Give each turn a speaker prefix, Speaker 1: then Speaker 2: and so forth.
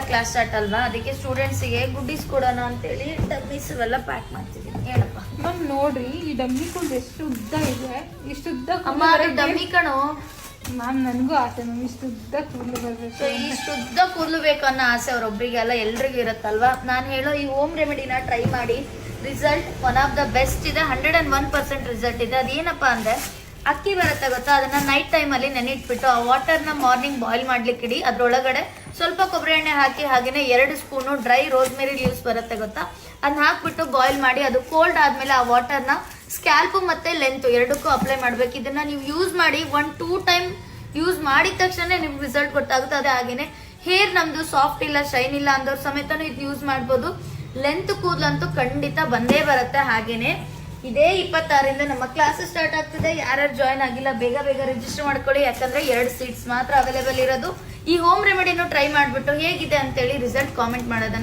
Speaker 1: Class start ಅಲ್ವಾ, ಅದಕ್ಕೆ ಸ್ಟೂಡೆಂಟ್ಸಿಗೆ ಗುಡ್ಡೀಸ್ ಕೊಡೋಣ ಅಂತೇಳಿ ಡಬ್ಬೀಸ್ ಎಲ್ಲ ಪ್ಯಾಕ್ ಮಾಡ್ತಿದ್ದೀನಿ. ಹೇಳಪ್ಪ
Speaker 2: ಮ್ಯಾಮ್ ನೋಡ್ರಿ, ಈ ಡಮ್ಮಿ ಕೂದಲು ಎಷ್ಟು ಉದ್ದ ಇದೆ, ಇಷ್ಟು ಉದ್ದ
Speaker 1: ಅಮ್ಮ. ಅದು ಡಮ್ಮಿ ಕಣೋ
Speaker 2: ಮ್ಯಾಮ್. ನನಗೂ ಆಸೆ ಮ್ಯಾಮ್, ಇಷ್ಟು ಉದ್ದ ಕೂದಲು ಬರ್ಬೇಕು,
Speaker 1: ಇಷ್ಟು ಉದ್ದ ಕೂದಲು ಬೇಕು ಅನ್ನೋ ಆಸೆ ಅವ್ರೊಬ್ರಿಗೆಲ್ಲ ಎಲ್ರಿಗೂ ಇರುತ್ತಲ್ವಾ. ನಾನು ಹೇಳೋ ಈ ಹೋಮ್ ರೆಮಿಡಿನ ಟ್ರೈ ಮಾಡಿ. Result one of the best ಇದೆ, 101% ರಿಸಲ್ಟ್ ಇದೆ. ಅದೇನಪ್ಪ ಅಂದರೆ ಅಕ್ಕಿ ಬರುತ್ತೆ ಗೊತ್ತಾ, ಅದನ್ನ ನೈಟ್ ಟೈಮಲ್ಲಿ ನೆನಿಟ್ಬಿಟ್ಟು ಆ ವಾಟರ್ನ ಮಾರ್ನಿಂಗ್ ಬಾಯ್ಲ್ ಮಾಡ್ಲಿಕ್ಕೆ ಇಡಿ. ಅದ್ರೊಳಗಡೆ ಸ್ವಲ್ಪ ಕೊಬ್ಬರಿ ಎಣ್ಣೆ ಹಾಕಿ, ಹಾಗೇನೆ 2 ಸ್ಪೂನು ಡ್ರೈ ರೋಸ್ಮೆರಿ ಲೀವ್ಸ್ ಬರುತ್ತೆ ಗೊತ್ತಾ, ಅದನ್ನ ಹಾಕ್ಬಿಟ್ಟು ಬಾಯ್ಲ್ ಮಾಡಿ, ಅದು ಕೋಲ್ಡ್ ಆದ್ಮೇಲೆ ಆ ವಾಟರ್ನ ಸ್ಕ್ಯಾಲ್ಪು ಮತ್ತೆ ಲೆಂತ್ ಎರಡಕ್ಕೂ ಅಪ್ಲೈ ಮಾಡ್ಬೇಕು. ಇದನ್ನ ನೀವು ಯೂಸ್ ಮಾಡಿ 1-2 ಟೈಮ್ ಯೂಸ್ ಮಾಡಿದ ತಕ್ಷಣ ನಿಮ್ಗೆ ರಿಸಲ್ಟ್ ಗೊತ್ತಾಗುತ್ತೆ. ಅದೇ ಹಾಗೇನೆ ಹೇರ್ ನಮ್ದು ಸಾಫ್ಟ್ ಇಲ್ಲ, ಶೈನ್ ಇಲ್ಲ ಅಂದವ್ರ ಸಮೇತನೂ ಇದು ಯೂಸ್ ಮಾಡ್ಬೋದು. ಲೆಂತ್ ಕೂದಲಂತೂ ಖಂಡಿತ ಬಂದೇ ಬರುತ್ತೆ. ಹಾಗೇನೆ ಇದೇ 26ರಿಂದ ನಮ್ಮ ಕ್ಲಾಸಸ್ ಸ್ಟಾರ್ಟ್ ಆಗ್ತಿದೆ. ಯಾರ್ಯಾರು ಜಾಯ್ನ್ ಆಗಿಲ್ಲ ಬೇಗ ರಿಜಿಸ್ಟರ್ ಮಾಡ್ಕೊಳ್ಳಿ, ಯಾಕಂದ್ರೆ 2 ಸೀಟ್ಸ್ ಮಾತ್ರ ಅವೈಲೇಬಲ್ ಇರೋದು. ಈ ಹೋಮ್ ರೆಮಿಡಿನೂ ಟ್ರೈ ಮಾಡ್ಬಿಟ್ಟು ಹೇಗಿದೆ ಅಂತೇಳಿ ರಿಸಲ್ಟ್ ಕಾಮೆಂಟ್ ಮಾಡೋದನ್ನ